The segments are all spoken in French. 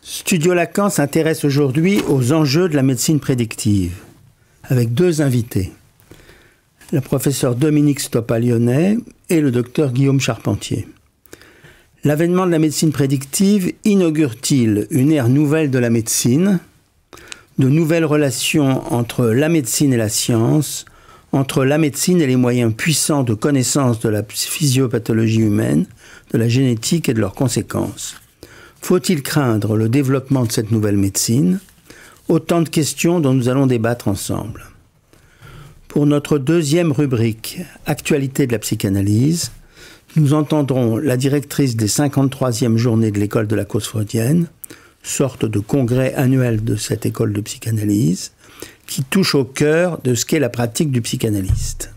Studio Lacan s'intéresse aujourd'hui aux enjeux de la médecine prédictive, avec deux invités, la professeure Dominique Stoppa-Lyonnet et le docteur Guillaume Charpentier. L'avènement de la médecine prédictive inaugure-t-il une ère nouvelle de la médecine, de nouvelles relations entre la médecine et la science, entre la médecine et les moyens puissants de connaissance de la physiopathologie humaine, de la génétique et de leurs conséquences? Faut-il craindre le développement de cette nouvelle médecine? Autant de questions dont nous allons débattre ensemble. Pour notre deuxième rubrique, Actualité de la psychanalyse, nous entendrons la directrice des 53e journées de l'école de la cause freudienne, sorte de congrès annuel de cette école de psychanalyse, qui touche au cœur de ce qu'est la pratique du psychanalyste.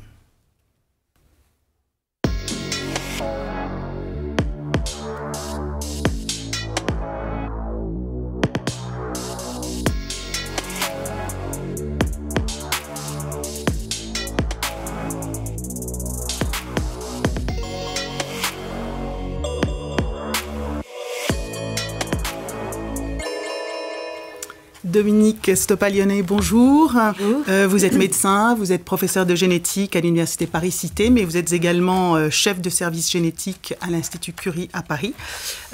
Dominique Stoppa-Lyonnet, bonjour. Bonjour. Vous êtes médecin, vous êtes professeur de génétique à l'Université Paris-Cité, mais vous êtes également chef de service génétique à l'Institut Curie à Paris.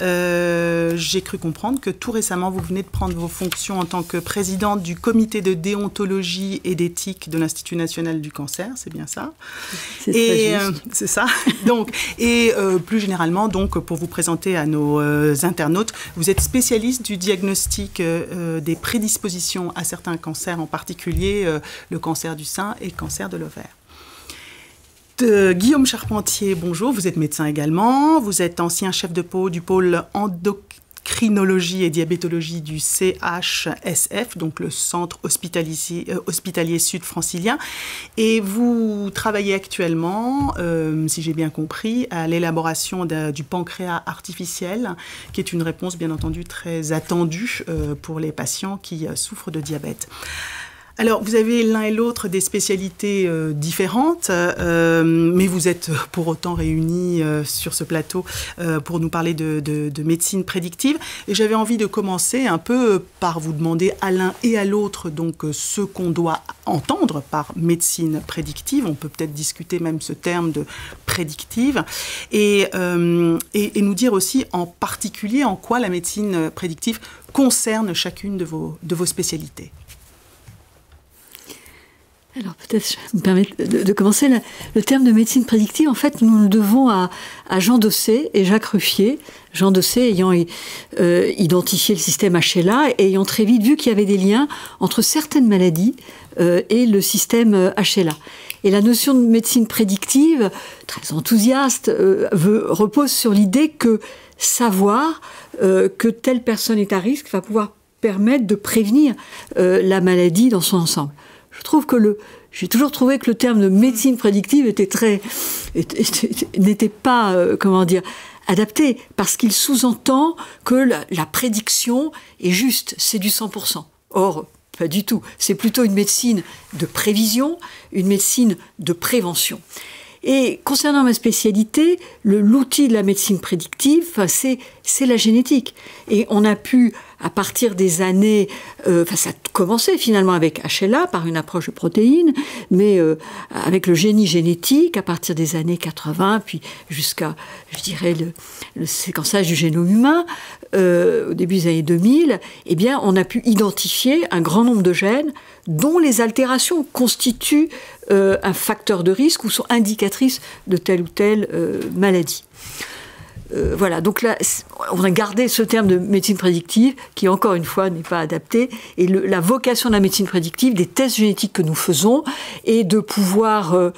J'ai cru comprendre que tout récemment, vous venez de prendre vos fonctions en tant que présidente du comité de déontologie et d'éthique de l'Institut national du cancer, c'est bien ça? C'est très juste. C'est ça. Donc, plus généralement, donc, pour vous présenter à nos internautes, vous êtes spécialiste du diagnostic des prédispositions à certains cancers, en particulier le cancer du sein et le cancer de l'ovaire. Guillaume Charpentier, bonjour, vous êtes médecin également, vous êtes ancien chef de du pôle endocrinologie et diabétologie du CHSF, donc le centre hospitalier sud-francilien, et vous travaillez actuellement, si j'ai bien compris, à l'élaboration du pancréas artificiel, qui est une réponse bien entendu très attendue pour les patients qui souffrent de diabète. Alors, vous avez l'un et l'autre des spécialités différentes, mais vous êtes pour autant réunis sur ce plateau pour nous parler de médecine prédictive. Et j'avais envie de commencer un peu par vous demander à l'un et à l'autre donc ce qu'on doit entendre par médecine prédictive. On peut peut-être discuter même ce terme de prédictive et nous dire aussi en particulier en quoi la médecine prédictive concerne chacune de vos spécialités. Alors peut-être, je me permets de commencer. Le terme de médecine prédictive, en fait, nous le devons à Jean Dosset et Jacques Ruffier. Jean Dosset ayant identifié le système HLA et ayant très vite vu qu'il y avait des liens entre certaines maladies et le système HLA. Et la notion de médecine prédictive, très enthousiaste, repose sur l'idée que savoir que telle personne est à risque va pouvoir permettre de prévenir la maladie dans son ensemble. Je trouve que j'ai toujours trouvé que le terme de médecine prédictive n'était pas, adapté, parce qu'il sous-entend que la prédiction est juste, c'est du 100%. Or, pas du tout. C'est plutôt une médecine de prévision, une médecine de prévention. Et concernant ma spécialité, l'outil de la médecine prédictive, c'est la génétique. Et on a pu, à partir des années, ça a commencé finalement avec HLA, par une approche de protéines, mais avec le génie génétique, à partir des années 80, puis jusqu'à, je dirais, le séquençage du génome humain, au début des années 2000, eh bien, on a pu identifier un grand nombre de gènes dont les altérations constituent un facteur de risque ou sont indicatrices de telle ou telle maladie. Voilà, donc là, on a gardé ce terme de médecine prédictive, qui encore une fois n'est pas adapté. Et la vocation de la médecine prédictive, des tests génétiques que nous faisons, est de pouvoir,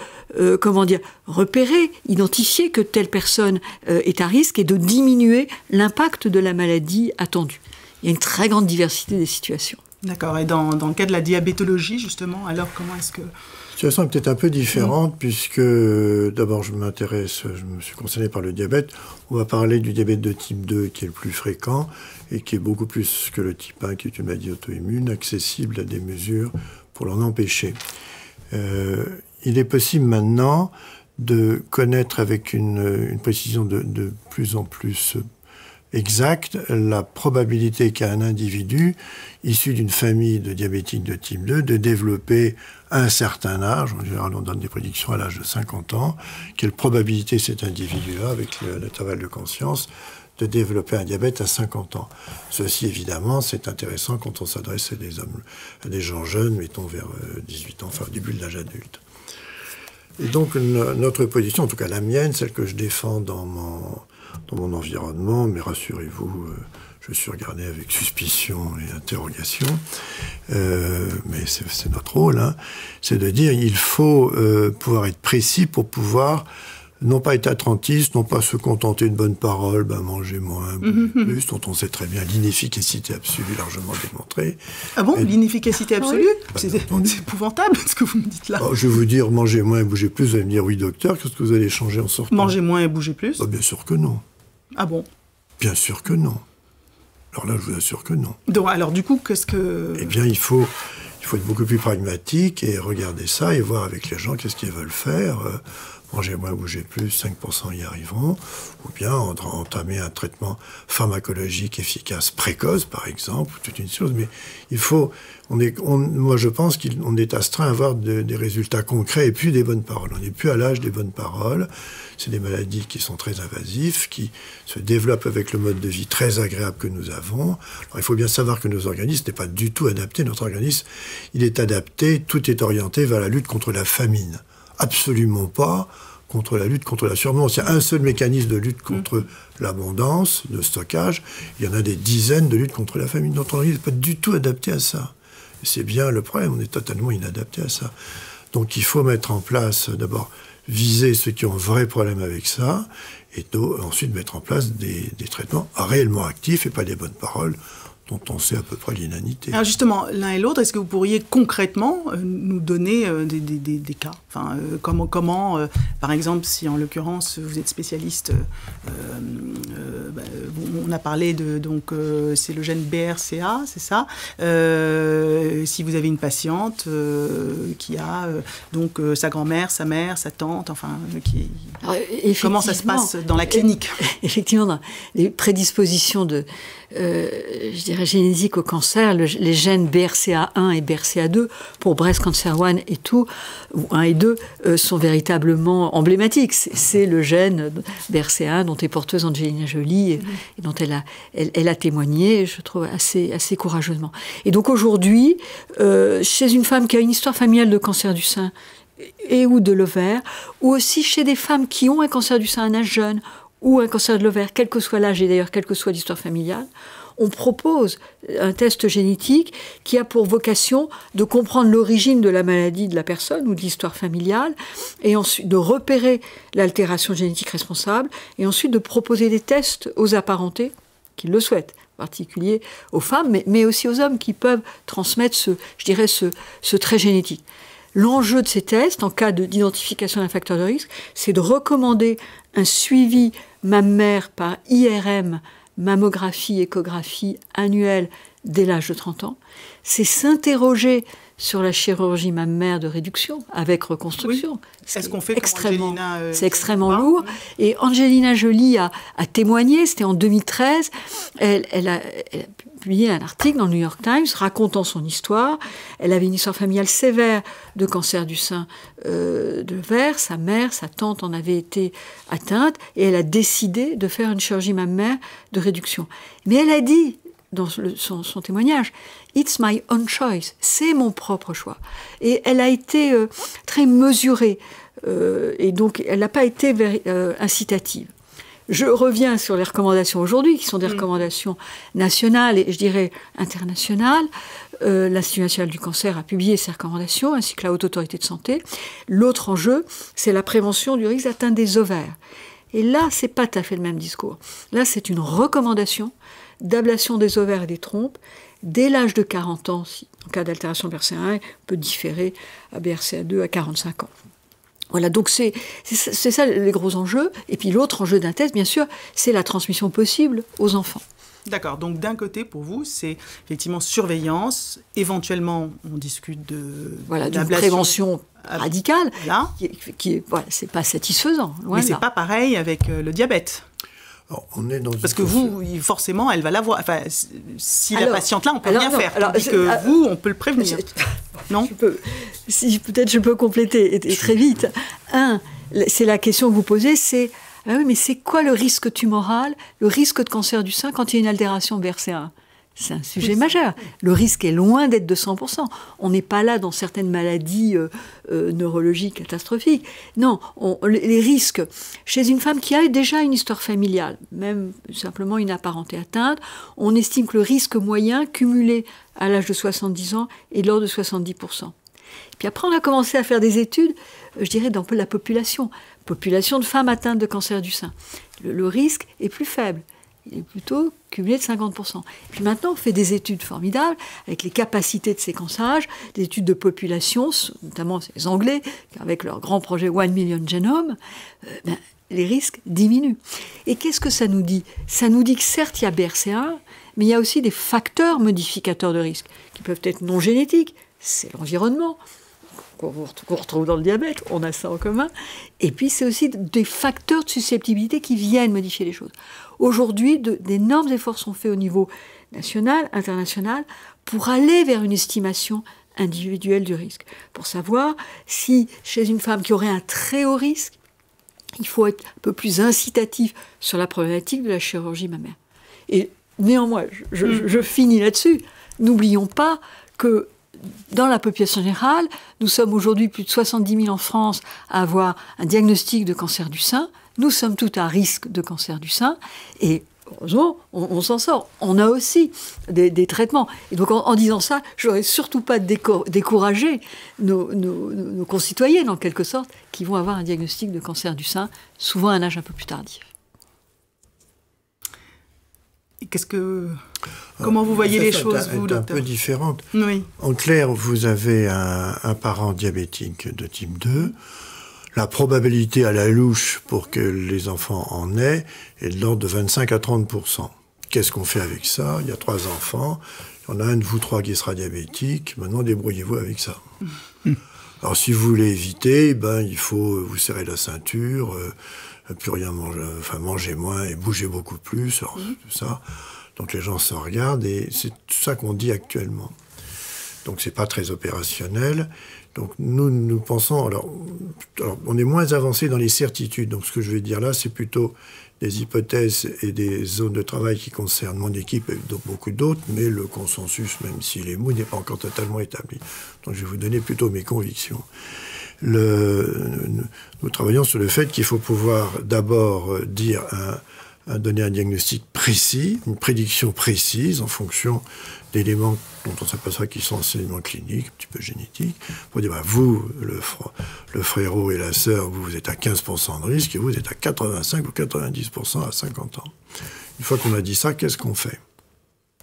repérer, identifier que telle personne est à risque et de diminuer l'impact de la maladie attendue. Il y a une très grande diversité des situations. D'accord. Et dans le cas de la diabétologie, justement, alors comment est-ce que... La situation est peut-être un peu différente puisque d'abord je me suis concerné par le diabète. On va parler du diabète de type 2 qui est le plus fréquent et qui est beaucoup plus que le type 1 qui est une maladie auto-immune, accessible à des mesures pour l'en empêcher. Il est possible maintenant de connaître avec une précision de plus en plus exacte la probabilité qu'a un individu issu d'une famille de diabétiques de type 2 de développer à un certain âge, en général on donne des prédictions à l'âge de 50 ans, quelle probabilité cet individu-là, avec l'intervalle de conscience, de développer un diabète à 50 ans. Ceci, évidemment, c'est intéressant quand on s'adresse à des gens jeunes, mettons vers 18 ans, enfin au début de l'âge adulte. Et donc notre position, en tout cas la mienne, celle que je défends dans mon environnement, mais rassurez-vous, je suis regardé avec suspicion et interrogation, mais c'est notre rôle, hein, c'est de dire il faut pouvoir être précis pour pouvoir non pas être attentiste, non pas se contenter de bonnes paroles, manger moins, plus, dont on sait très bien l'inefficacité absolue, largement démontrée. Ah bon, l'inefficacité absolue? C'est épouvantable ce que vous me dites là. Je vais vous dire manger moins et bouger plus, vous allez me dire oui docteur, qu'est-ce que vous allez changer en sortant? Manger moins et bouger plus? Bien sûr que non. Ah bon? Bien sûr que non. Alors là, je vous assure que non. Donc, alors du coup, qu'est-ce que... Eh bien, il faut être beaucoup plus pragmatique et regarder ça et voir avec les gens qu'est-ce qu'ils veulent faire. Manger moins, bouger plus, 5% y arriveront. Ou bien entamer un traitement pharmacologique efficace précoce, par exemple, toute une chose. Mais il faut... moi, je pense qu'on est astreint à avoir des résultats concrets et plus des bonnes paroles. On n'est plus à l'âge des bonnes paroles. C'est des maladies qui sont très invasives, qui se développent avec le mode de vie très agréable que nous avons. Alors, il faut bien savoir que nos organismes n'est pas du tout adapté. Notre organisme, il est adapté, tout est orienté vers la lutte contre la famine. Absolument pas contre la lutte contre la survenance. Il y a un seul mécanisme de lutte contre l'abondance, de stockage. Il y en a des dizaines de luttes contre la famine. Notre organisme n'est pas du tout adapté à ça. Et c'est bien le problème, on est totalement inadapté à ça. Donc il faut mettre en place, d'abord, viser ceux qui ont un vrai problème avec ça, et ensuite mettre en place des traitements réellement actifs et pas des bonnes paroles dont on sait à peu près l'inanité. Alors justement, l'un et l'autre, est-ce que vous pourriez concrètement nous donner des cas? Enfin, comment par exemple, si en l'occurrence vous êtes spécialiste, on a parlé de, donc c'est le gène BRCA, c'est ça? Si vous avez une patiente qui a donc sa grand-mère, sa mère, sa tante, enfin, comment ça se passe dans la clinique? Effectivement, dans les prédispositions je dirais génétiques au cancer, les gènes BRCA1 et BRCA2 pour Breast Cancer 1 et 2, ou 1 et 2, sont véritablement emblématiques. C'est le gène BRCA1 dont est porteuse Angelina Jolie et dont elle a témoigné, je trouve, assez courageusement. Et donc aujourd'hui, chez une femme qui a une histoire familiale de cancer du sein et ou de l'ovaire, ou aussi chez des femmes qui ont un cancer du sein à un âge jeune, ou un cancer de l'ovaire, quel que soit l'âge et d'ailleurs quelle que soit l'histoire familiale, on propose un test génétique qui a pour vocation de comprendre l'origine de la maladie de la personne ou de l'histoire familiale, et ensuite de repérer l'altération génétique responsable, et ensuite de proposer des tests aux apparentés qui le souhaitent, en particulier aux femmes, mais aussi aux hommes qui peuvent transmettre ce trait génétique. L'enjeu de ces tests, en cas d'identification d'un facteur de risque, c'est de recommander un suivi mammaire par IRM, mammographie, échographie annuelle dès l'âge de 30 ans. C'est s'interroger sur la chirurgie mammaire de réduction avec reconstruction. Oui. Est-ce qu'on fait Angelina c'est extrêmement lourd. Et Angelina Jolie a témoigné, c'était en 2013, elle a publié un article dans le New York Times racontant son histoire. Elle avait une histoire familiale sévère de cancer du sein de l'ovaire. Sa mère, sa tante en avait été atteinte et elle a décidé de faire une chirurgie mammaire de réduction. Mais elle a dit dans son témoignage, « It's my own choice », c'est mon propre choix. Et elle a été très mesurée, et donc elle n'a pas été incitative. je reviens sur les recommandations aujourd'hui, qui sont des recommandations nationales et je dirais internationales. L'Institut national du cancer a publié ses recommandations, ainsi que la Haute Autorité de Santé. L'autre enjeu, c'est la prévention du risque d'atteinte des ovaires. Et là, c'est pas tout à fait le même discours. Là, c'est une recommandation d'ablation des ovaires et des trompes dès l'âge de 40 ans, si en cas d'altération BRCA1, on peut différer à BRCA2 à 45 ans. Voilà, donc c'est ça les gros enjeux. Et puis l'autre enjeu d'un test, bien sûr, c'est la transmission possible aux enfants. D'accord, donc d'un côté, pour vous, c'est effectivement surveillance, éventuellement, on discute de... Voilà, d'une prévention radicale, voilà. Voilà, c'est pas satisfaisant. Mais c'est pas pareil avec le diabète. Alors, on est dans parce que vous, forcément, elle va l'avoir. Enfin, si la patiente-là, on peut rien faire. Tandis que vous, on peut le prévenir. Non ? Peut-être je peux compléter et très vite. C'est la question que vous posez, c'est oui, mais c'est quoi le risque tumoral, le risque de cancer du sein quand il y a une altération BRCA1 ? C'est un sujet majeur. Le risque est loin d'être de 100%. On n'est pas là dans certaines maladies neurologiques catastrophiques. Non, les risques, chez une femme qui a déjà une histoire familiale, même simplement une parenté atteinte, on estime que le risque moyen cumulé à l'âge de 70 ans est de l'ordre de 70%. Puis après, on a commencé à faire des études, je dirais, dans la population de femmes atteintes de cancer du sein. Le risque est plus faible. Il est plutôt cumulé de 50%. Et puis maintenant, on fait des études formidables avec les capacités de séquençage, des études de population, notamment les Anglais, avec leur grand projet 1 Million Genome, les risques diminuent. Et qu'est-ce que ça nous dit ? Ça nous dit que certes, il y a BRCA, mais il y a aussi des facteurs modificateurs de risque, qui peuvent être non génétiques, c'est l'environnement, qu'on retrouve dans le diabète, on a ça en commun, et puis c'est aussi des facteurs de susceptibilité qui viennent modifier les choses. Aujourd'hui, d'énormes efforts sont faits au niveau national, international, pour aller vers une estimation individuelle du risque, pour savoir si, chez une femme qui aurait un très haut risque, il faut être un peu plus incitatif sur la problématique de la chirurgie mammaire. Et néanmoins, je finis là-dessus, n'oublions pas que dans la population générale, nous sommes aujourd'hui plus de 70 000 en France à avoir un diagnostic de cancer du sein. Nous sommes tous à risque de cancer du sein. Et heureusement, on s'en sort. On a aussi des traitements. Et donc, en disant ça, je n'aurais surtout pas découragé nos concitoyens, en quelque sorte, qui vont avoir un diagnostic de cancer du sein, souvent à un âge un peu plus tardif. Comment vous voyez les choses, vous, docteur ? C'est un peu différente. Oui. En clair, vous avez un parent diabétique de type 2. La probabilité à la louche pour que les enfants en aient est de l'ordre de 25 à 30%. Qu'est-ce qu'on fait avec ça ? Il y a 3 enfants. Il y en a un de vous 3 qui sera diabétique. Maintenant, débrouillez-vous avec ça. Alors, si vous voulez éviter, il faut vous serrer la ceinture, plus rien manger, manger moins et bouger beaucoup plus, alors, tout ça. Donc les gens se regardent et c'est tout ça qu'on dit actuellement. Donc c'est pas très opérationnel. Donc nous pensons, alors on est moins avancé dans les certitudes. Donc ce que je vais dire là, c'est plutôt des hypothèses et des zones de travail qui concernent mon équipe et beaucoup d'autres, mais le consensus, même s'il est mou, n'est pas encore totalement établi. Donc je vais vous donner plutôt mes convictions. Nous travaillons sur le fait qu'il faut pouvoir d'abord donner un diagnostic précis, une prédiction précise en fonction d'éléments dont on s'aperçoit qu'ils sont des éléments cliniques, un petit peu génétiques, pour dire, vous, le frérot et la sœur, vous êtes à 15% de risque et vous êtes à 85 ou 90% à 50 ans. Une fois qu'on a dit ça, qu'est-ce qu'on fait ?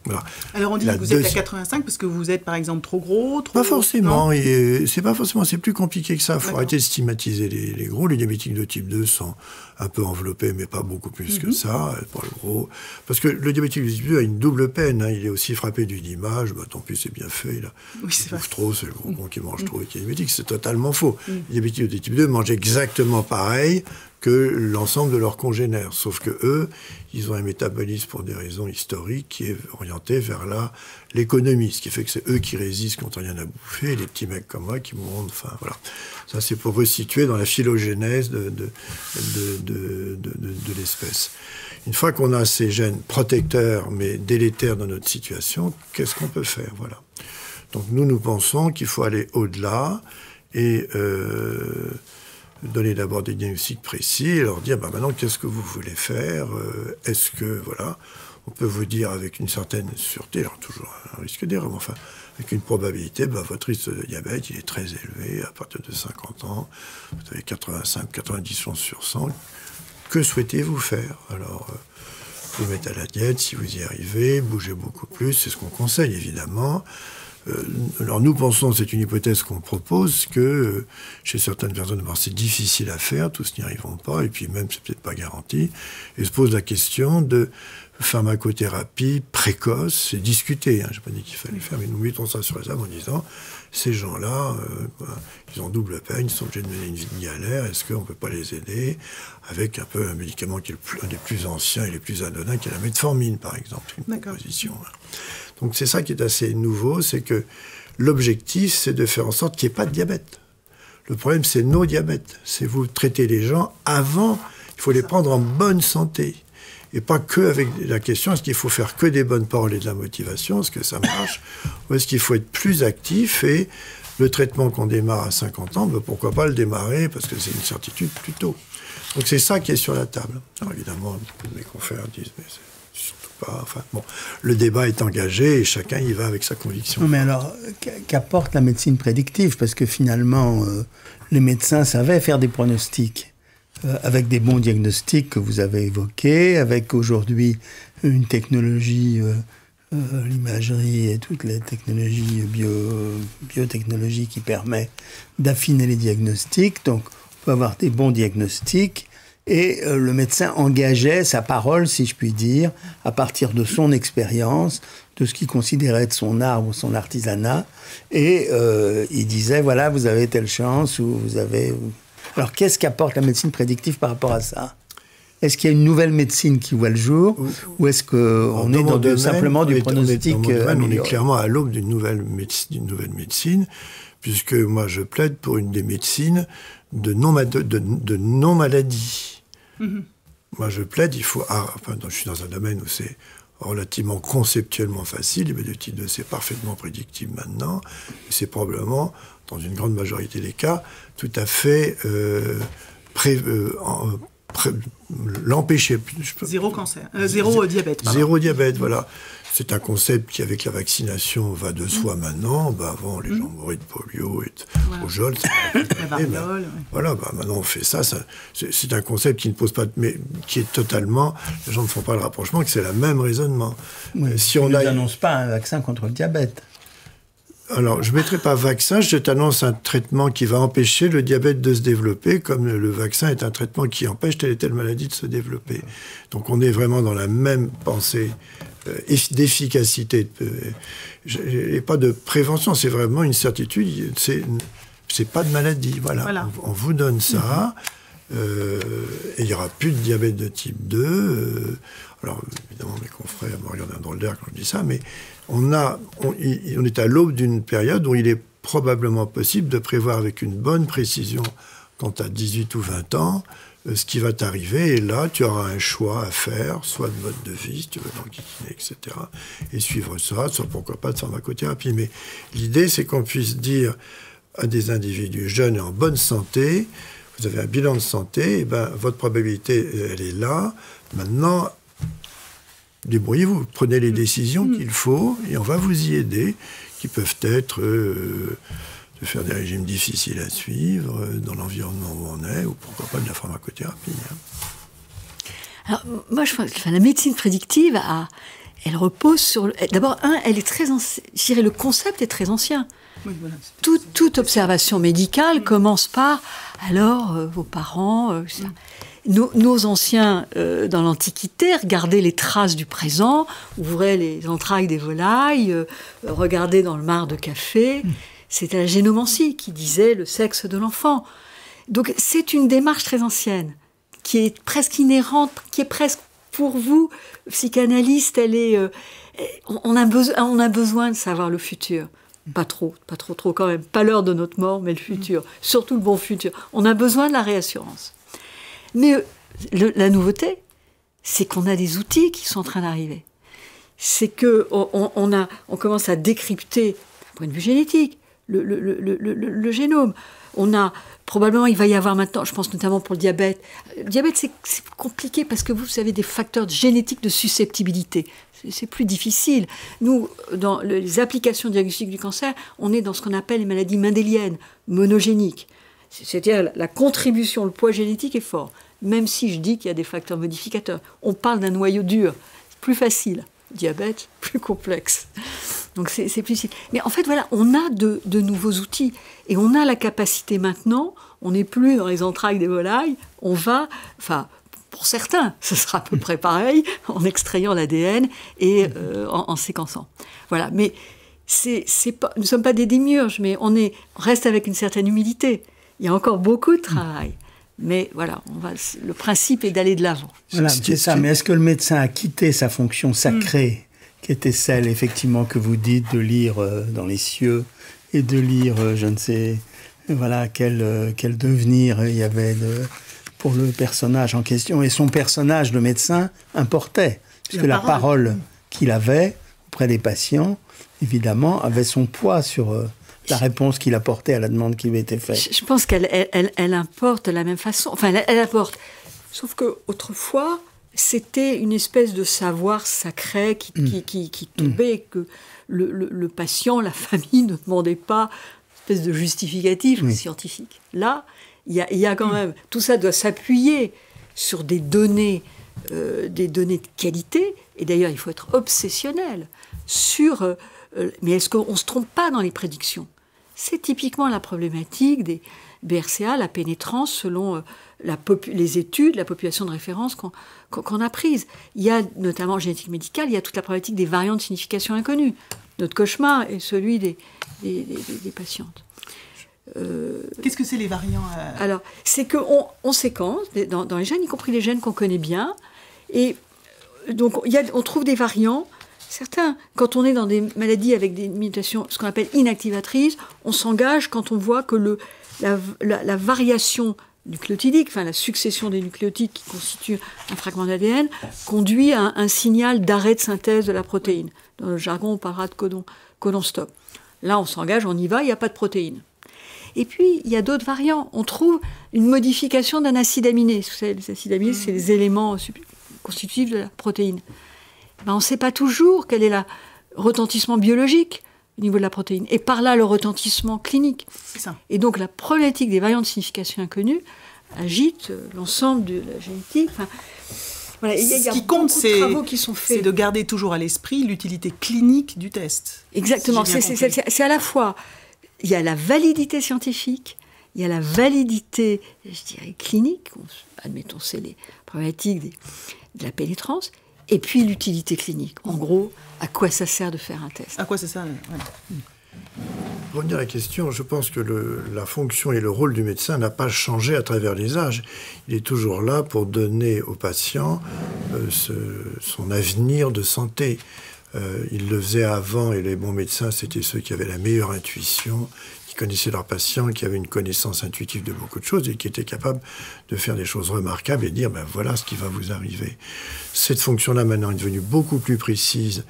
Voilà. Alors on dit que vous êtes à 85 parce que vous êtes par exemple trop gros, trop... Pas forcément, c'est pas forcément, c'est plus compliqué que ça. Il faut arrêter de stigmatiser les gros. Les diabétiques de type 2 sont un peu enveloppés, mais pas beaucoup plus que ça, pour le gros. Parce que le diabétique de type 2 a une double peine, il est aussi frappé d'une image, tant pis c'est bien fait, là. Oui, c'est il bouffe trop, c'est le gros con qui mange trop et qui est diabétique, c'est totalement faux. Les diabétiques de type 2 mangent exactement pareil que l'ensemble de leurs congénères. Sauf que eux, ils ont un métabolisme pour des raisons historiques qui est orienté vers l'économie. Ce qui fait que c'est eux qui résistent quand il n'y a rien à bouffer, et les petits mecs comme moi qui mourront de faim. Voilà. Ça, c'est pour resituer dans la phylogénèse de l'espèce. Une fois qu'on a ces gènes protecteurs, mais délétères dans notre situation, qu'est-ce qu'on peut faire ? Voilà. Donc nous pensons qu'il faut aller au-delà et donner d'abord des diagnostics précis et leur dire, maintenant, qu'est-ce que vous voulez faire? Est-ce que, voilà, on peut vous dire avec une certaine sûreté, alors toujours un risque d'erreur, mais enfin, avec une probabilité, votre risque de diabète, il est très élevé, à partir de 50 ans, vous avez 85-90 chances sur 100. Que souhaitez-vous faire? Alors, vous mettez à la diète, si vous y arrivez, bougez beaucoup plus, c'est ce qu'on conseille, évidemment. Alors nous pensons, c'est une hypothèse qu'on propose, que chez certaines personnes, c'est difficile à faire, tous n'y arriveront pas, et puis même c'est peut-être pas garanti, et se pose la question de pharmacothérapie précoce, c'est discuté, je n'ai pas dit qu'il fallait faire, mais nous mettons ça sur la table en disant, ces gens-là, ils ont double peine, ils sont obligés de mener une vie de galère, est-ce qu'on ne peut pas les aider avec un peu un médicament qui est un des plus anciens et les plus anodins, qui est la metformine, par exemple, une proposition. Donc c'est ça qui est assez nouveau, c'est que l'objectif, c'est de faire en sorte qu'il n'y ait pas de diabète. Le problème, c'est nos diabètes. C'est vous traiter les gens avant, il faut les prendre en bonne santé. Et pas que avec la question, est-ce qu'il faut faire que des bonnes paroles et de la motivation, est-ce que ça marche, ou est-ce qu'il faut être plus actif et le traitement qu'on démarre à 50 ans, pourquoi pas le démarrer, parce que c'est une certitude plus tôt. Donc c'est ça qui est sur la table. Alors évidemment, mes confrères disent, mais c'est surtout pas... Enfin bon, le débat est engagé et chacun y va avec sa conviction. Non, mais alors, qu'apporte la médecine prédictive? Parce que finalement, les médecins savaient faire des pronostics. Avec des bons diagnostics que vous avez évoqués, avec aujourd'hui une technologie, l'imagerie et toutes les technologies biotechnologies qui permettent d'affiner les diagnostics. Donc, on peut avoir des bons diagnostics et le médecin engageait sa parole, si je puis dire, à partir de son expérience, de ce qu'il considérait être son art ou son artisanat. Et il disait, voilà, vous avez telle chance ou vous avez... Alors, qu'est-ce qu'apporte la médecine prédictive par rapport à ça? Est-ce qu'il y a une nouvelle médecine qui voit le jour ou est-ce qu'on est dans simplement du pronostic on est clairement à l'aube d'une nouvelle médecine, puisque moi, je plaide pour une des médecines de non-maladie. Moi, je plaide, il faut... je suis dans un domaine où c'est relativement conceptuellement facile, les de type 2, c'est parfaitement prédictible maintenant, c'est probablement... dans une grande majorité des cas, tout à fait l'empêcher. Zéro cancer, zéro diabète. Pardon. Zéro diabète, voilà. C'est un concept qui, avec la vaccination, va de soi maintenant. Avant, les gens mouraient de polio et de rougeole. La variole. Voilà, maintenant on fait ça. C'est un concept qui ne pose pas... mais qui est totalement... Les gens ne font pas le rapprochement, que c'est le même raisonnement. Si on n'annonce pas un vaccin contre le diabète. Alors, je ne mettrai pas vaccin, je t'annonce un traitement qui va empêcher le diabète de se développer, comme le vaccin est un traitement qui empêche telle et telle maladie de se développer. Donc, on est vraiment dans la même pensée d'efficacité. Et pas de prévention, c'est vraiment une certitude, c'est pas de maladie. Voilà. On vous donne ça, et il n'y aura plus de diabète de type 2. Alors, évidemment, mes confrères me regardent un drôle d'air quand je dis ça, mais on est à l'aube d'une période où il est probablement possible de prévoir avec une bonne précision, quand tu as 18 ou 20 ans, ce qui va t'arriver. Et là, tu auras un choix à faire, soit de mode de vie, si tu veux l'enquiquiner, etc. Et suivre ça, soit pourquoi pas de pharmacothérapie. Mais l'idée, c'est qu'on puisse dire à des individus jeunes et en bonne santé, vous avez un bilan de santé, et votre probabilité, elle est là. Maintenant, débrouillez-vous, prenez les décisions qu'il faut et on va vous y aider, qui peuvent être de faire des régimes difficiles à suivre dans l'environnement où on est, ou pourquoi pas de la pharmacothérapie. Alors, moi, je pense que la médecine prédictive, elle repose sur... D'abord, elle est très ancienne. Je dirais, le concept est très ancien. Oui, voilà, toute observation médicale commence par, alors, vos parents... Nos anciens, dans l'Antiquité, regardaient les traces du présent, ouvraient les entrailles des volailles, regardaient dans le marc de café. C'était la génomancie qui disait le sexe de l'enfant. Donc c'est une démarche très ancienne, qui est presque inhérente, qui est presque pour vous, psychanalyste, on a besoin de savoir le futur. Pas trop quand même. Pas l'heure de notre mort, mais le futur. Surtout le bon futur. On a besoin de la réassurance. Mais la nouveauté, c'est qu'on a des outils qui sont en train d'arriver. C'est qu'on commence à décrypter, d'un point de vue génétique, le génome. On a, probablement, il va y avoir maintenant, je pense notamment pour le diabète. Le diabète, c'est compliqué parce que vous avez des facteurs génétiques de susceptibilité. C'est plus difficile. Nous, dans les applications diagnostiques du cancer, on est dans ce qu'on appelle les maladies mendéliennes, monogéniques. C'est-à-dire la contribution, le poids génétique est fort. Même si je dis qu'il y a des facteurs modificateurs. On parle d'un noyau dur. C'est plus facile. Diabète, plus complexe. Donc c'est plus difficile. Mais en fait, voilà, on a de nouveaux outils. Et on a la capacité maintenant, on n'est plus dans les entrailles des volailles, on va, enfin, pour certains, ce sera à peu près pareil, en extrayant l'ADN et en séquençant. Voilà, mais nous ne sommes pas des démiurges, mais on reste avec une certaine humilité. Il y a encore beaucoup de travail. Mais voilà, le principe est d'aller de l'avant. Voilà, c'est ça. Mais est-ce que le médecin a quitté sa fonction sacrée, qui était celle, effectivement, que vous dites, de lire dans les cieux et de lire, je ne sais, voilà, quel devenir il y avait pour le personnage en question. Et son personnage, le médecin, importait. Puisque la parole qu'il avait auprès des patients, évidemment, avait son poids sur la réponse qu'il apportait à la demande qui lui était faite. Je pense qu'elle importe de la même façon. Enfin, elle apporte. Sauf qu'autrefois, c'était une espèce de savoir sacré qui tombait, et que le patient, la famille ne demandait pas une espèce de justificatif scientifique. Là, il y a quand même... Tout ça doit s'appuyer sur des données de qualité. Et d'ailleurs, il faut être obsessionnel sur... mais est-ce qu'on ne se trompe pas dans les prédictions? C'est typiquement la problématique des BRCA, la pénétrance selon les études, la population de référence qu'on a prise. Il y a notamment en génétique médicale, il y a toute la problématique des variants de signification inconnue. Notre cauchemar est celui des patientes. Qu'est-ce que c'est les variants Alors, c'est qu'on séquence dans les gènes, y compris les gènes qu'on connaît bien, et donc on trouve des variants. Certains, quand on est dans des maladies avec des mutations, ce qu'on appelle inactivatrices, on s'engage quand on voit que la variation nucléotidique, enfin la succession des nucléotides qui constituent un fragment d'ADN, conduit à un signal d'arrêt de synthèse de la protéine. Dans le jargon, on parlera de codon stop. Là, on s'engage, on y va, il n'y a pas de protéine. Et puis, il y a d'autres variants. On trouve une modification d'un acide aminé. Vous savez, les acides aminés, c'est les éléments constitutifs de la protéine. On ne sait pas toujours quel est le retentissement biologique au niveau de la protéine, et par là le retentissement clinique. C'est ça. Et donc la problématique des variants de signification inconnue agite l'ensemble de la génétique. Enfin, voilà, il y a beaucoup de travaux qui sont faits. C'est de garder toujours à l'esprit l'utilité clinique du test. Exactement. Si c'est à la fois, il y a la validité scientifique, il y a la validité, je dirais, clinique. Admettons, c'est les problématiques de la pénétrance. Et puis l'utilité clinique. En gros, à quoi ça sert de faire un test? À quoi ça sert? Pour revenir à la question, je pense que la fonction et le rôle du médecin n'a pas changé à travers les âges. Il est toujours là pour donner au patient son avenir de santé. Il le faisait avant, et les bons médecins, c'était ceux qui avaient la meilleure intuition, qui connaissaient leurs patients, qui avaient une connaissance intuitive de beaucoup de choses et qui étaient capables de faire des choses remarquables et dire voilà ce qui va vous arriver. Cette fonction-là maintenant est devenue beaucoup plus précise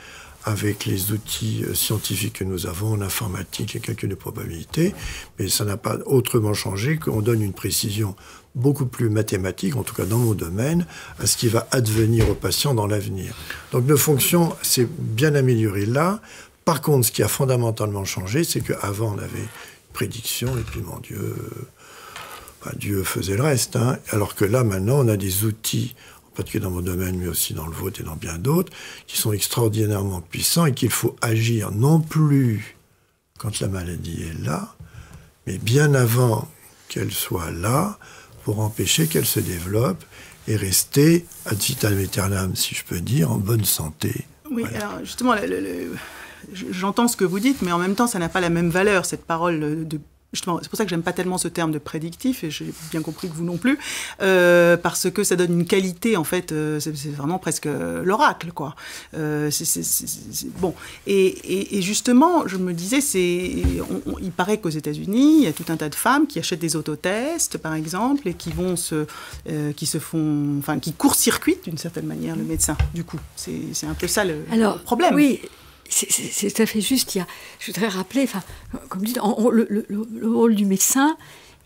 avec les outils scientifiques que nous avons, l'informatique, les calculs de probabilité, mais ça n'a pas autrement changé qu'on donne une précision beaucoup plus mathématique, en tout cas dans mon domaine, à ce qui va advenir aux patients dans l'avenir. Donc nos fonctions s'est bien améliorée là. Par contre, ce qui a fondamentalement changé, c'est qu'avant on avait prédiction, et puis mon Dieu, Dieu faisait le reste. Hein. Alors que là, maintenant, on a des outils, en particulier dans mon domaine, mais aussi dans le vôtre et dans bien d'autres, qui sont extraordinairement puissants et qu'il faut agir non plus quand la maladie est là, mais bien avant qu'elle soit là, pour empêcher qu'elle se développe et rester ad vitam aeternam, si je peux dire, en bonne santé. Oui, voilà. alors justement, j'entends ce que vous dites, mais en même temps, ça n'a pas la même valeur, cette parole de... Justement, c'est pour ça que j'aime pas tellement ce terme de prédictif, et j'ai bien compris que vous non plus, parce que ça donne une qualité, en fait, c'est vraiment presque l'oracle, quoi. Bon, et justement, je me disais, il paraît qu'aux États-Unis, il y a tout un tas de femmes qui achètent des autotests, par exemple, et qui court-circuitent d'une certaine manière le médecin. Du coup, c'est un peu ça le problème. Oui. c'est tout à fait juste. Je voudrais rappeler, comme dit, le rôle du médecin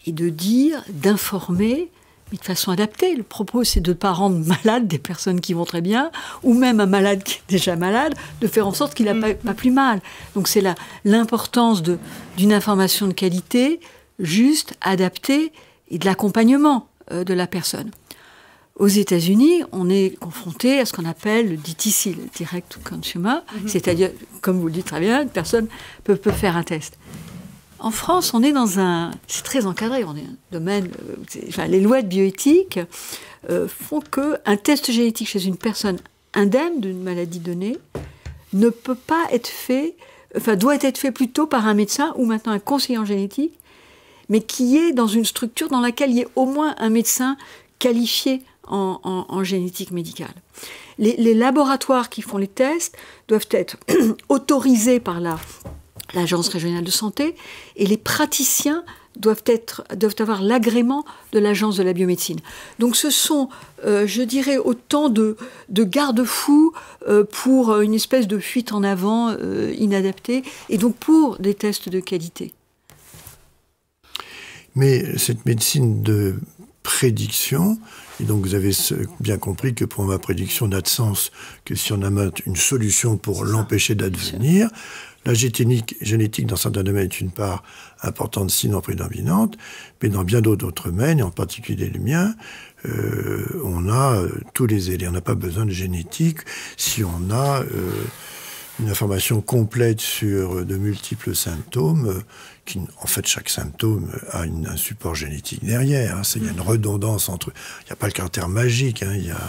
est de dire, d'informer, mais de façon adaptée. Le propos, c'est de ne pas rendre malade des personnes qui vont très bien, ou même un malade qui est déjà malade, de faire en sorte qu'il n'a pas plus mal. Donc c'est l'importance d'une information de qualité, juste, adaptée, et de l'accompagnement de la personne. Aux États-Unis, on est confronté à ce qu'on appelle le DTC, le Direct to Consumer, c'est-à-dire, comme vous le dites très bien, une personne peut faire un test. En France, on est c'est très encadré, on est un domaine, les lois de bioéthique font qu'un test génétique chez une personne indemne d'une maladie donnée ne peut pas être fait, doit être fait plutôt par un médecin ou maintenant un conseiller en génétique, mais qui est dans une structure dans laquelle il y ait au moins un médecin qualifié en génétique médicale. Les laboratoires qui font les tests doivent être autorisés par l'Agence régionale de santé et les praticiens doivent avoir l'agrément de l'Agence de la biomédecine. Donc ce sont, je dirais, autant de garde-fous pour une espèce de fuite en avant inadaptée et donc pour des tests de qualité. Mais cette médecine de prédiction, et donc vous avez bien compris que pour ma prédiction n'a de sens que si on amène une solution pour l'empêcher d'advenir. La génétique dans certains domaines est une part importante, sinon prédominante, mais dans bien d'autres domaines, et en particulier le mien, on a tous les éléments. On n'a pas besoin de génétique si on a une information complète sur de multiples symptômes, en fait, chaque symptôme a un support génétique derrière. Il y a une redondance entre... Il n'y a pas le caractère magique, il y a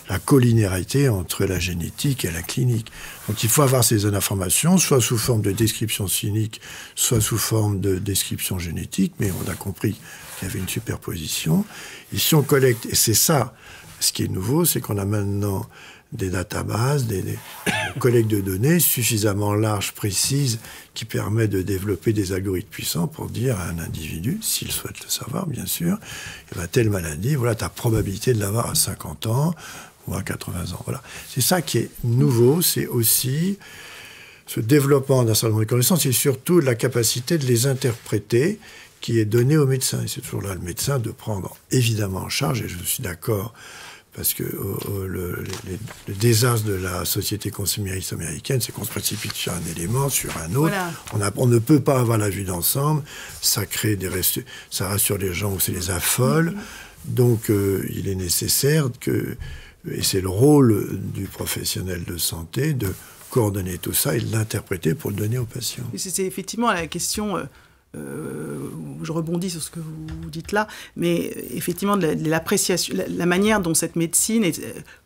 la collinéarité entre la génétique et la clinique. Donc il faut avoir ces informations, soit sous forme de description clinique, soit sous forme de description génétique, mais on a compris qu'il y avait une superposition. Et si on collecte, et c'est ça, ce qui est nouveau, c'est qu'on a maintenant des databases, des collectes de données suffisamment larges, précises, qui permettent de développer des algorithmes puissants pour dire à un individu, s'il souhaite le savoir, bien sûr, telle maladie, voilà ta probabilité de l'avoir à 50 ans ou à 80 ans. Voilà. C'est ça qui est nouveau, c'est aussi ce développement d'un certain nombre de connaissances et surtout la capacité de les interpréter qui est donnée au médecin. Et c'est toujours là le médecin de prendre évidemment en charge, et je suis d'accord, parce que le désastre de la société consumériste américaine, c'est qu'on se précipite sur un élément, sur un autre. Voilà. On ne peut pas avoir la vue d'ensemble. Ça crée ça rassure les gens ou ça les affole. Donc, il est nécessaire et c'est le rôle du professionnel de santé, de coordonner tout ça et de l'interpréter pour le donner aux patients. C'est effectivement la question... je rebondis sur ce que vous dites là, mais effectivement, l'appréciation, la manière dont cette médecine,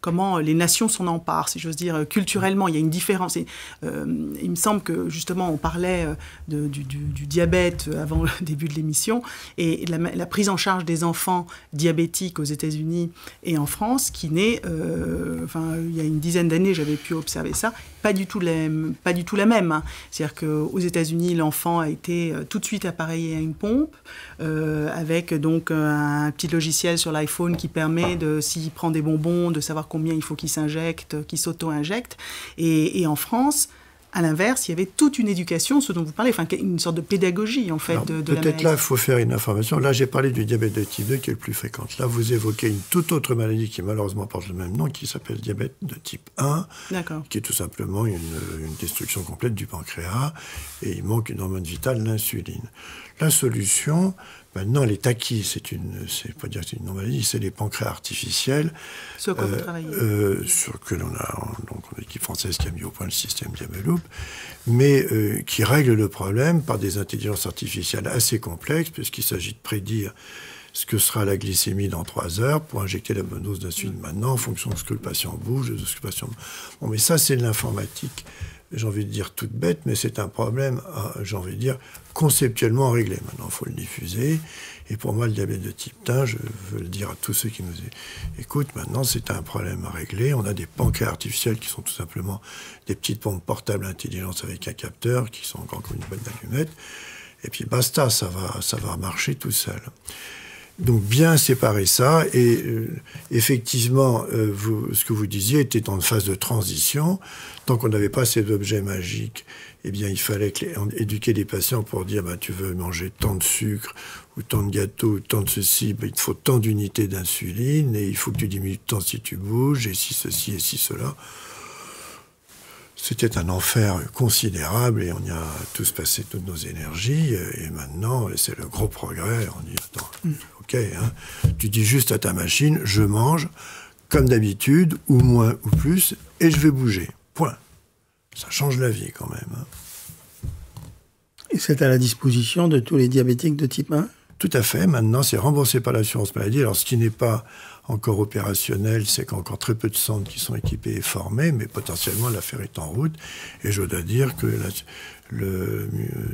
comment les nations s'en emparent, si j'ose dire, culturellement, il y a une différence. Il me semble que, justement, on parlait du diabète avant le début de l'émission, et la prise en charge des enfants diabétiques aux États-Unis et en France, qui naît, il y a une dizaine d'années, j'avais pu observer ça, pas du tout la même. Hein. C'est-à-dire qu'aux États-Unis, l'enfant a été tout de suite appareillé à une pompe, avec donc un petit logiciel sur l'iPhone qui permet, s'il prend des bonbons, de savoir combien il faut qu'il s'injecte, qu'il s'auto-injecte. Et en France, à l'inverse, il y avait toute une éducation, ce dont vous parlez, une sorte de pédagogie, en fait, de la maladie. Peut-être là, il faut faire une information. Là, j'ai parlé du diabète de type 2, qui est le plus fréquent. Là, vous évoquez une toute autre maladie qui, malheureusement, porte le même nom, qui s'appelle diabète de type 1, qui est tout simplement une destruction complète du pancréas, et il manque une hormone vitale, l'insuline. La solution... Maintenant, elle est acquise. C'est pas dire que c'est une non-maladie, c'est les pancréas artificiels. Sur quoi vous travaillez sur que l'on a, donc, l'équipe française qui a mis au point le système Diabeloop, mais qui règle le problème par des intelligences artificielles assez complexes, puisqu'il s'agit de prédire ce que sera la glycémie dans 3 heures pour injecter la bonne dose d'insuline maintenant, en fonction de ce que le patient bouge, de ce que le patient... Bon, mais ça, c'est de l'informatique. J'ai envie de dire toute bête, mais c'est un problème, j'ai envie de dire, conceptuellement réglé. Maintenant, il faut le diffuser. Et pour moi, le diabète de type 1, je veux le dire à tous ceux qui nous écoutent, maintenant, c'est un problème à régler. On a des pancréas artificiels qui sont tout simplement des petites pompes portables intelligentes avec un capteur, qui sont encore comme une boîte d'allumettes. Et puis basta, ça va marcher tout seul. Donc bien séparer ça, et effectivement, ce que vous disiez était en phase de transition. Tant qu'on n'avait pas ces objets magiques, eh bien il fallait éduquer les patients pour dire tu veux manger tant de sucre, ou tant de gâteaux, ou tant de ceci, il te faut tant d'unités d'insuline, et il faut que tu diminues de temps si tu bouges, et si ceci, et si cela. C'était un enfer considérable, et on y a tous passé toutes nos énergies, et maintenant, c'est le gros progrès. On dit, attends, ok, tu dis juste à ta machine, je mange comme d'habitude, ou moins, ou plus, et je vais bouger. Point. Ça change la vie quand même. Et c'est à la disposition de tous les diabétiques de type 1 ? Tout à fait. Maintenant, c'est remboursé par l'assurance maladie. Alors, ce qui n'est pas encore opérationnel, c'est qu'il y a encore très peu de centres qui sont équipés et formés, mais potentiellement, l'affaire est en route. Et je dois dire que,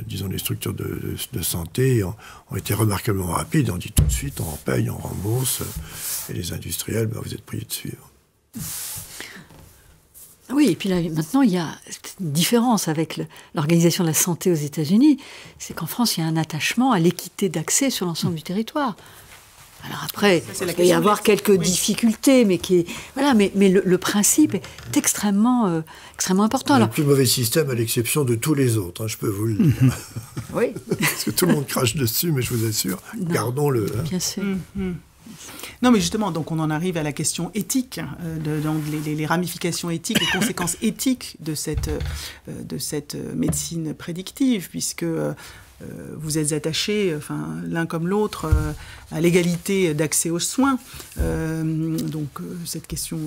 disons, les structures de santé ont été remarquablement rapides. On dit tout de suite, on paye, on rembourse. Et les industriels, vous êtes priés de suivre. Oui, et puis là, maintenant, il y a une différence avec l'Organisation de la santé aux États-Unis. C'est qu'en France, il y a un attachement à l'équité d'accès sur l'ensemble du territoire. Alors après, il peut y avoir quelques difficultés, mais le principe est extrêmement important. C'est le plus mauvais système à l'exception de tous les autres, je peux vous le dire. Oui. Parce que tout le monde crache dessus, mais je vous assure, gardons-le. Bien sûr. Non, mais justement, donc on en arrive à la question éthique, donc les ramifications éthiques, les conséquences éthiques de cette médecine prédictive, puisque vous êtes attachés, l'un comme l'autre, à l'égalité d'accès aux soins. Donc cette question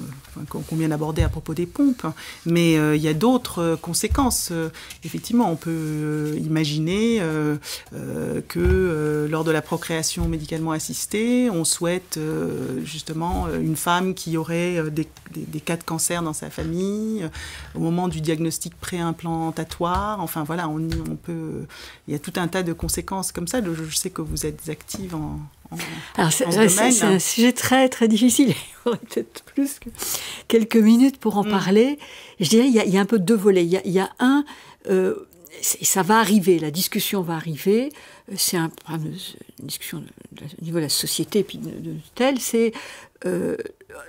qu'on vient d'aborder à propos des pompes. Mais il y a d'autres conséquences. Effectivement, on peut imaginer que lors de la procréation médicalement assistée, on souhaite justement une femme qui aurait des cas de cancer dans sa famille, au moment du diagnostic préimplantatoire. Enfin voilà, on peut... Il y a tout un tas de conséquences comme ça. Je sais que vous êtes active Alors c'est un sujet très très difficile. Il faudrait peut-être plus que quelques minutes pour en parler. Je dirais il y a un peu deux volets. Il y a un, ça va arriver, la discussion va arriver. C'est une discussion au niveau de la société et puis de tel. C'est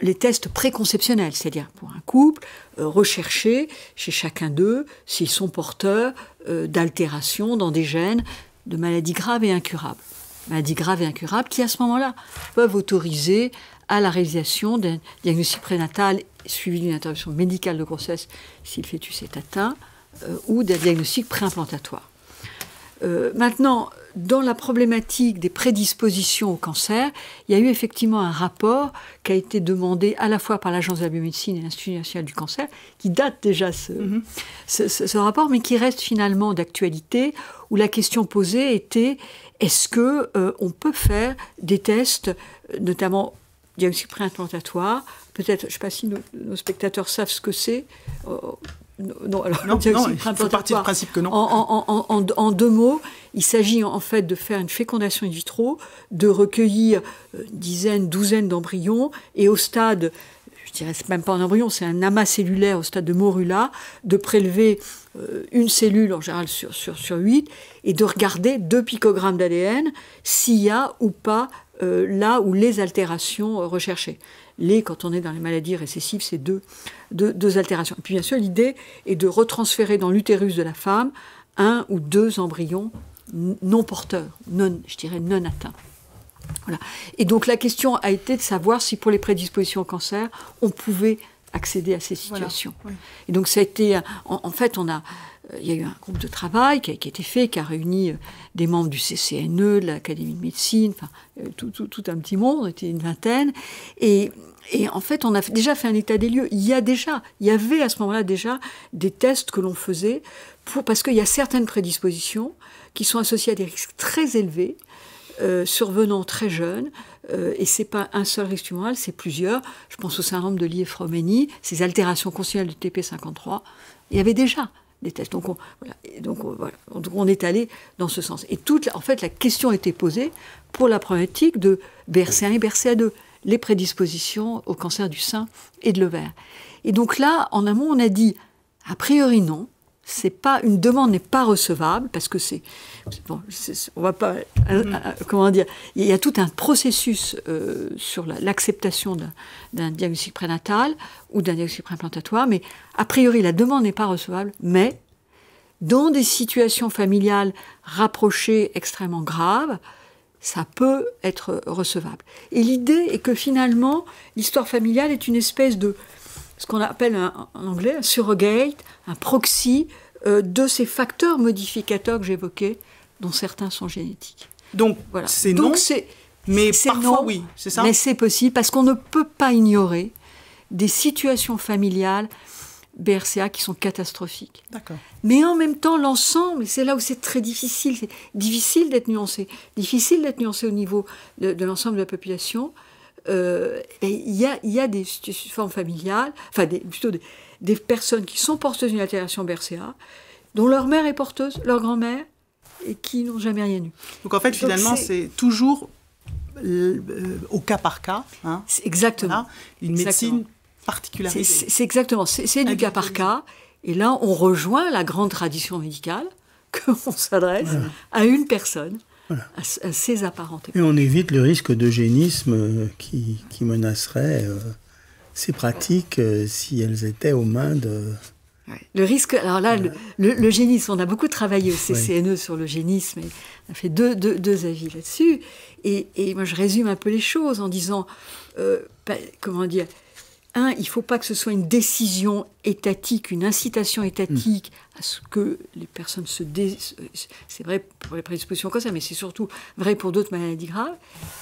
les tests préconceptionnels, c'est-à-dire pour un couple, rechercher chez chacun d'eux s'ils sont porteurs d'altérations dans des gènes de maladies graves et incurables. Maladies graves et incurables qui, à ce moment-là, peuvent autoriser à la réalisation d'un diagnostic prénatal suivi d'une intervention médicale de grossesse si le fœtus est atteint, ou d'un diagnostic préimplantatoire. Maintenant, dans la problématique des prédispositions au cancer, il y a eu effectivement un rapport qui a été demandé à la fois par l'Agence de la biomédecine et l'Institut national du cancer, qui date déjà ce rapport, mais qui reste finalement d'actualité, où la question posée était est-ce que on peut faire des tests, notamment diagnostic préimplantatoire, peut-être, je ne sais pas si nos spectateurs savent ce que c'est. Non, il faut partir du principe que non. En deux mots, il s'agit en fait de faire une fécondation in vitro, de recueillir dizaines, douzaines d'embryons, et au stade, je dirais c'est même pas un embryon, c'est un amas cellulaire au stade de morula, de prélever une cellule en général sur 8, et de regarder 2 picogrammes d'ADN s'il y a ou pas là où les altérations recherchées. Quand on est dans les maladies récessives, c'est deux altérations. Et puis bien sûr, l'idée est de retransférer dans l'utérus de la femme 1 ou 2 embryons non porteurs, non atteints. Voilà. Et donc la question a été de savoir si pour les prédispositions au cancer, on pouvait accéder à ces situations. Voilà. Oui. Et donc ça a été... En fait, il y a eu un groupe de travail qui a été fait, qui a réuni des membres du CCNE, de l'Académie de médecine, tout un petit monde, on était une vingtaine. Et en fait, on a déjà fait un état des lieux. Il y avait à ce moment-là déjà des tests que l'on faisait, parce qu'il y a certaines prédispositions qui sont associées à des risques très élevés, survenant très jeunes, et c'est pas un seul risque tumoral, c'est plusieurs. Je pense au syndrome de Liefeld-Romani, ces altérations constitutionnelles du TP53. Il y avait déjà des tests. Donc on est allé dans ce sens. Et en fait, la question était posée pour la problématique de BRCA1 et BRCA2, les prédispositions au cancer du sein et de l'ovaire. Et donc là, en amont, on a dit, a priori non, une demande n'est pas recevable parce que on va pas, comment dire, il y a tout un processus sur l'acceptation d'un diagnostic prénatal ou d'un diagnostic préimplantatoire, mais a priori la demande n'est pas recevable, mais dans des situations familiales rapprochées extrêmement graves, ça peut être recevable. Et l'idée est que finalement, l'histoire familiale est une espèce de ce qu'on appelle en anglais un surrogate, un proxy de ces facteurs modificateurs que j'évoquais, dont certains sont génétiques. Donc, voilà. C'est non, mais parfois non, oui, c'est ça? Mais c'est possible, parce qu'on ne peut pas ignorer des situations familiales BRCA qui sont catastrophiques. D'accord. Mais en même temps, l'ensemble, et c'est là où c'est très difficile, c'est difficile d'être nuancé au niveau de l'ensemble de la population. Il y a des formes familiales, enfin plutôt des personnes qui sont porteuses d'une altération BRCA, dont leur mère est porteuse, leur grand-mère, et qui n'ont jamais rien eu. Donc en fait, finalement, c'est toujours au cas par cas. Hein, exactement. Voilà, une médecine particularisée. C'est exactement, c'est du cas par cas. Et là, on rejoint la grande tradition médicale, qu'on s'adresse à une personne. Voilà. À ses apparentés. Et on évite le risque d'eugénisme qui menacerait ces pratiques si elles étaient aux mains de... Ouais. Le risque, alors là, l'eugénisme, on a beaucoup travaillé au CCNE sur l'eugénisme, et on a fait deux avis là-dessus, et moi je résume un peu les choses en disant, comment dire, il ne faut pas que ce soit une décision étatique, une incitation étatique à ce que les personnes c'est vrai pour les prédispositions comme ça, mais c'est surtout vrai pour d'autres maladies graves.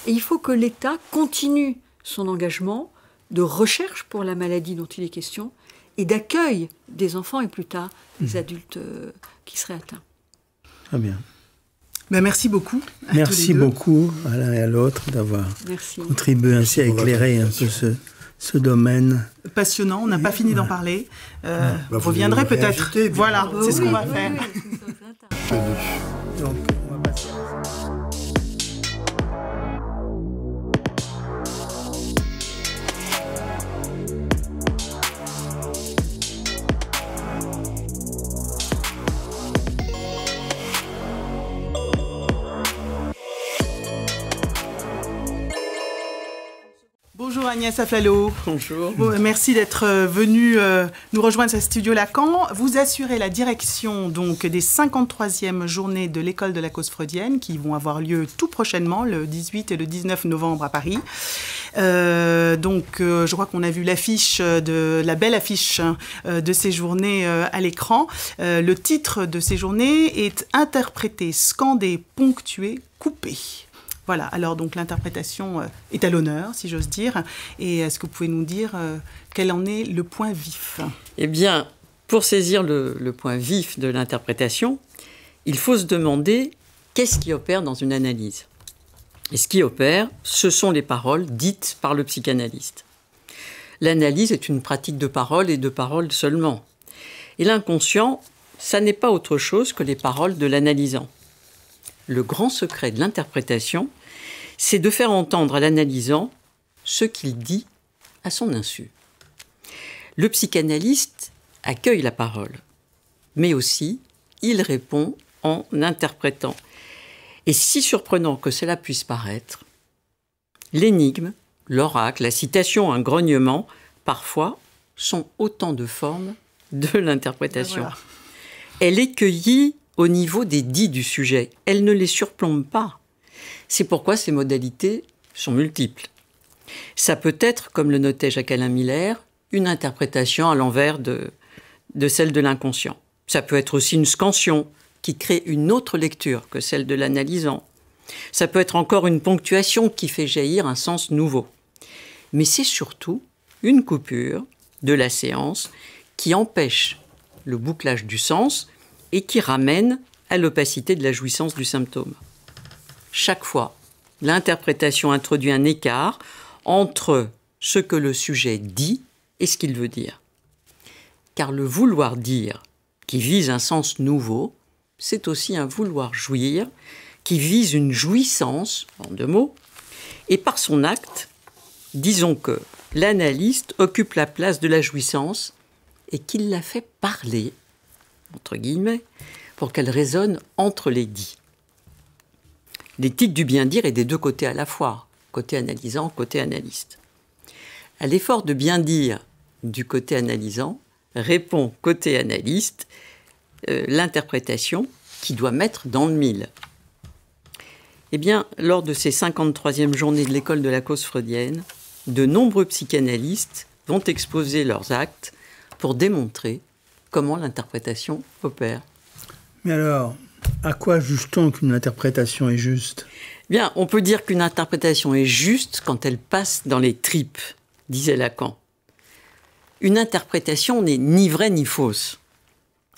Et il faut que l'État continue son engagement de recherche pour la maladie dont il est question et d'accueil des enfants et plus tard des adultes qui seraient atteints. Très bien. Ben, merci beaucoup. Merci beaucoup à l'un et à l'autre d'avoir contribué ainsi à éclairer un peu ce domaine. Passionnant, on n'a pas fini d'en parler. Vous reviendrez peut-être. Voilà, c'est ce qu'on va faire. Donc, on va passer Bonjour Agnès Aflalo. Bonjour. Merci d'être venue nous rejoindre à Studio Lacan. Vous assurez la direction donc des 53e journées de l'école de la cause freudienne qui vont avoir lieu tout prochainement, le 18 et le 19 novembre à Paris. Je crois qu'on a vu la belle affiche de ces journées à l'écran. Le titre de ces journées est « Interpréter, scander, ponctuer, couper ». Voilà, alors donc l'interprétation est à l'honneur, si j'ose dire. Et est-ce que vous pouvez nous dire quel en est le point vif? Eh bien, pour saisir le point vif de l'interprétation, il faut se demander qu'est-ce qui opère dans une analyse. Et ce qui opère, ce sont les paroles dites par le psychanalyste. L'analyse est une pratique de parole et de parole seulement. Et l'inconscient, ça n'est pas autre chose que les paroles de l'analysant. Le grand secret de l'interprétation, c'est de faire entendre à l'analysant ce qu'il dit à son insu. Le psychanalyste accueille la parole, mais aussi il répond en interprétant. Et si surprenant que cela puisse paraître, l'énigme, l'oracle, la citation, un grognement, parfois, sont autant de formes de l'interprétation. Voilà. Elle est cueillie au niveau des dits du sujet. Elle ne les surplombe pas. C'est pourquoi ces modalités sont multiples. Ça peut être, comme le notait Jacques-Alain Miller, une interprétation à l'envers de celle de l'inconscient. Ça peut être aussi une scansion qui crée une autre lecture que celle de l'analysant. Ça peut être encore une ponctuation qui fait jaillir un sens nouveau. Mais c'est surtout une coupure de la séance qui empêche le bouclage du sens et qui ramène à l'opacité de la jouissance du symptôme. Chaque fois, l'interprétation introduit un écart entre ce que le sujet dit et ce qu'il veut dire. Car le vouloir dire, qui vise un sens nouveau, c'est aussi un vouloir jouir, qui vise une jouissance, en deux mots, et par son acte, disons que l'analyste occupe la place de la jouissance et qu'il la fait parler entre guillemets, pour qu'elle résonne entre les dits. L'éthique du bien dire est des deux côtés à la fois, côté analysant, côté analyste. À l'effort de bien dire du côté analysant, répond côté analyste l'interprétation qui doit mettre dans le mille. Eh bien, lors de ces 53e journées de l'école de la cause freudienne, de nombreux psychanalystes vont exposer leurs actes pour démontrer comment l'interprétation opère. Mais alors, à quoi juge-t-on qu'une interprétation est juste ? Bien, on peut dire qu'une interprétation est juste quand elle passe dans les tripes, disait Lacan. Une interprétation n'est ni vraie ni fausse.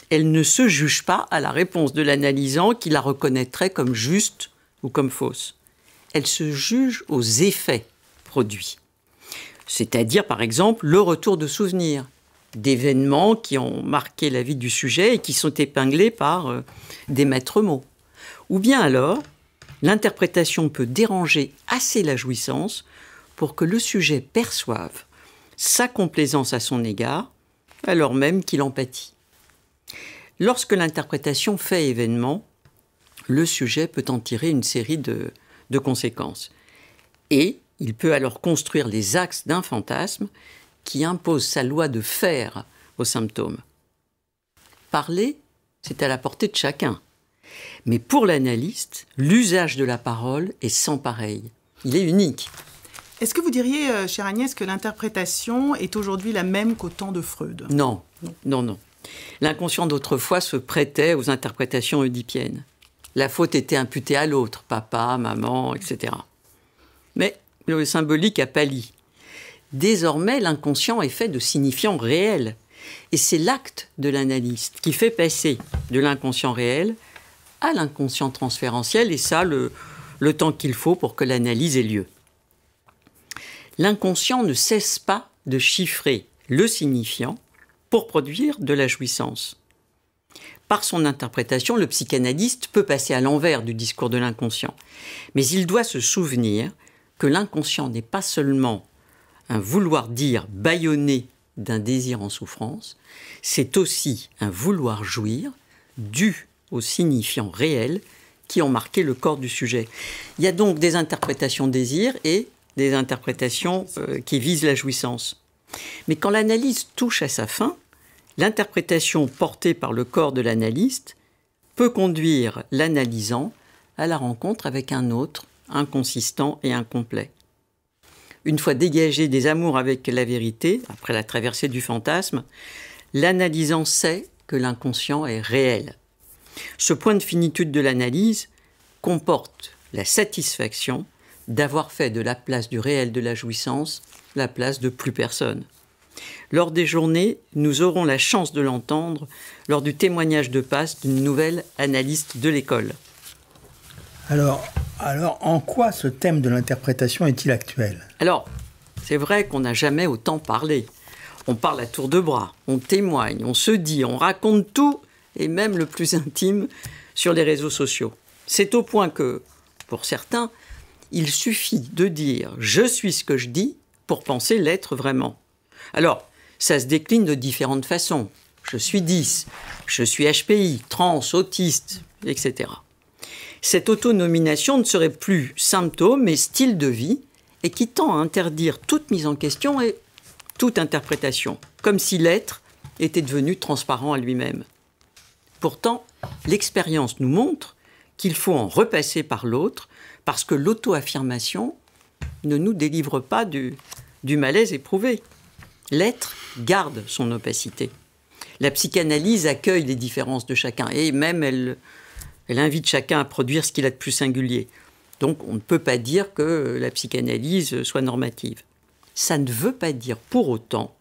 Elle ne se juge pas à la réponse de l'analysant qui la reconnaîtrait comme juste ou comme fausse. Elle se juge aux effets produits. C'est-à-dire, par exemple, le retour de souvenirs, d'événements qui ont marqué la vie du sujet et qui sont épinglés par des maîtres mots. Ou bien alors, l'interprétation peut déranger assez la jouissance pour que le sujet perçoive sa complaisance à son égard, alors même qu'il en pâtit. Lorsque l'interprétation fait événement, le sujet peut en tirer une série de conséquences. Et il peut alors construire les axes d'un fantasme qui impose sa loi de faire aux symptômes. Parler, c'est à la portée de chacun. Mais pour l'analyste, l'usage de la parole est sans pareil. Il est unique. Est-ce que vous diriez, chère Agnès, que l'interprétation est aujourd'hui la même qu'au temps de Freud ? Non. L'inconscient d'autrefois se prêtait aux interprétations oedipiennes. La faute était imputée à l'autre, papa, maman, etc. Mais le symbolique a pâli. Désormais, l'inconscient est fait de signifiants réels. Et c'est l'acte de l'analyste qui fait passer de l'inconscient réel à l'inconscient transférentiel, et ça, le temps qu'il faut pour que l'analyse ait lieu. L'inconscient ne cesse pas de chiffrer le signifiant pour produire de la jouissance. Par son interprétation, le psychanalyste peut passer à l'envers du discours de l'inconscient. Mais il doit se souvenir que l'inconscient n'est pas seulement un vouloir dire bâillonné d'un désir en souffrance, c'est aussi un vouloir jouir dû aux signifiants réels qui ont marqué le corps du sujet. Il y a donc des interprétations désir et des interprétations qui visent la jouissance. Mais quand l'analyse touche à sa fin, l'interprétation portée par le corps de l'analyste peut conduire l'analysant à la rencontre avec un autre, inconsistant et incomplet. Une fois dégagé des amours avec la vérité, après la traversée du fantasme, l'analysant sait que l'inconscient est réel. Ce point de finitude de l'analyse comporte la satisfaction d'avoir fait de la place du réel de la jouissance la place de plus personne. Lors des journées, nous aurons la chance de l'entendre lors du témoignage de passe d'une nouvelle analyste de l'école. Alors, en quoi ce thème de l'interprétation est-il actuel ? Alors, c'est vrai qu'on n'a jamais autant parlé. On parle à tour de bras, on témoigne, on se dit, on raconte tout, et même le plus intime, sur les réseaux sociaux. C'est au point que, pour certains, il suffit de dire « je suis ce que je dis » pour penser l'être vraiment. Alors, ça se décline de différentes façons. Je suis 10, je suis HPI, trans, autiste, etc. Cette autonomination ne serait plus symptôme, mais style de vie, et qui tend à interdire toute mise en question et toute interprétation, comme si l'être était devenu transparent à lui-même. Pourtant, l'expérience nous montre qu'il faut en repasser par l'autre, parce que l'auto-affirmation ne nous délivre pas du malaise éprouvé. L'être garde son opacité. La psychanalyse accueille les différences de chacun, et même elle invite chacun à produire ce qu'il a de plus singulier. Donc on ne peut pas dire que la psychanalyse soit normative. Ça ne veut pas dire pour autant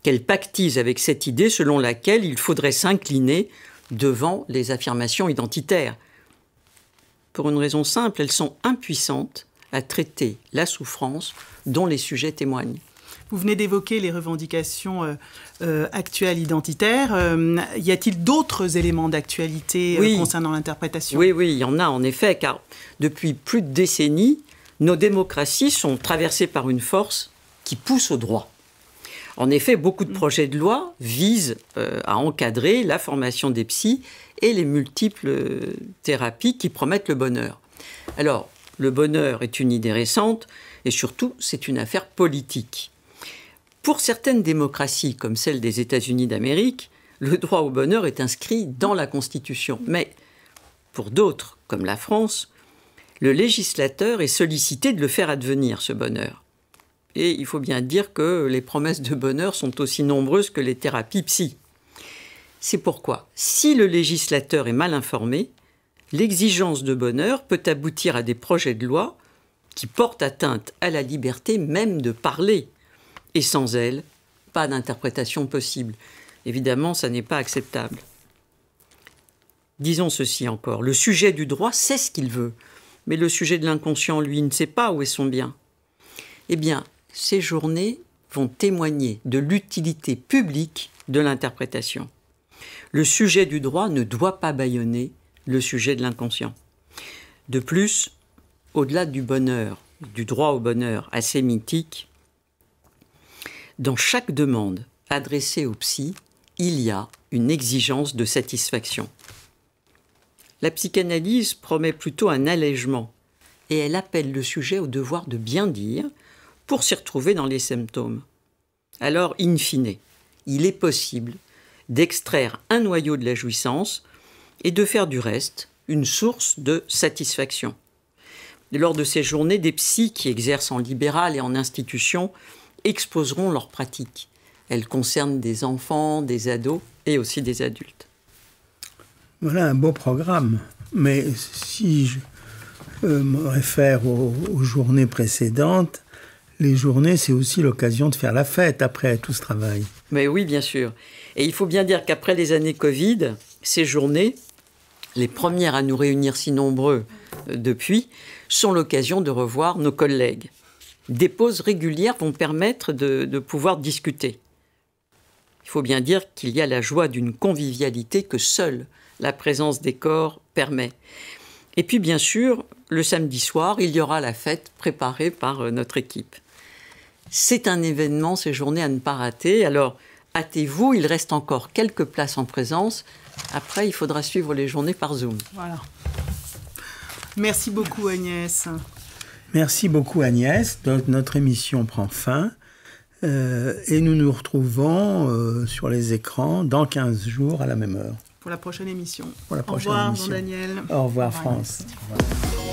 qu'elle pactise avec cette idée selon laquelle il faudrait s'incliner devant les affirmations identitaires. Pour une raison simple, elles sont impuissantes à traiter la souffrance dont les sujets témoignent. Vous venez d'évoquer les revendications actuelles identitaires. Y a-t-il d'autres éléments d'actualité concernant l'interprétation ? Oui, il y en a en effet, car depuis plus de décennies, nos démocraties sont traversées par une force qui pousse au droit. En effet, beaucoup de projets de loi visent à encadrer la formation des psys et les multiples thérapies qui promettent le bonheur. Alors, le bonheur est une idée récente et surtout, c'est une affaire politique. Pour certaines démocraties, comme celle des États-Unis d'Amérique, le droit au bonheur est inscrit dans la Constitution. Mais pour d'autres, comme la France, le législateur est sollicité de le faire advenir, ce bonheur. Et il faut bien dire que les promesses de bonheur sont aussi nombreuses que les thérapies psy. C'est pourquoi, si le législateur est mal informé, l'exigence de bonheur peut aboutir à des projets de loi qui portent atteinte à la liberté même de parler. Et sans elle, pas d'interprétation possible. Évidemment, ça n'est pas acceptable. Disons ceci encore, le sujet du droit sait ce qu'il veut, mais le sujet de l'inconscient, lui, ne sait pas où est son bien. Eh bien, ces journées vont témoigner de l'utilité publique de l'interprétation. Le sujet du droit ne doit pas bâillonner le sujet de l'inconscient. De plus, au-delà du bonheur, du droit au bonheur assez mythique, dans chaque demande adressée au psy, il y a une exigence de satisfaction. La psychanalyse promet plutôt un allègement et elle appelle le sujet au devoir de bien dire pour s'y retrouver dans les symptômes. Alors, in fine, il est possible d'extraire un noyau de la jouissance et de faire du reste une source de satisfaction. Lors de ces journées, des psys qui exercent en libéral et en institution exposeront leurs pratiques. Elles concernent des enfants, des ados et aussi des adultes. Voilà un beau programme. Mais si je me réfère aux journées précédentes, les journées, c'est aussi l'occasion de faire la fête après tout ce travail. Mais oui, bien sûr. Et il faut bien dire qu'après les années Covid, ces journées, les premières à nous réunir si nombreux depuis, sont l'occasion de revoir nos collègues. Des pauses régulières vont permettre de pouvoir discuter. Il faut bien dire qu'il y a la joie d'une convivialité que seule la présence des corps permet. Et puis bien sûr, le samedi soir, il y aura la fête préparée par notre équipe. C'est un événement, ces journées à ne pas rater. Alors, hâtez-vous, il reste encore quelques places en présence. Après, il faudra suivre les journées par Zoom. Voilà. Merci beaucoup Agnès. Merci beaucoup Agnès. Donc, notre émission prend fin et nous nous retrouvons sur les écrans dans 15 jours à la même heure. Pour la prochaine émission. Pour la prochaine Au revoir émission. Jean-Daniel. Au revoir France. Au revoir.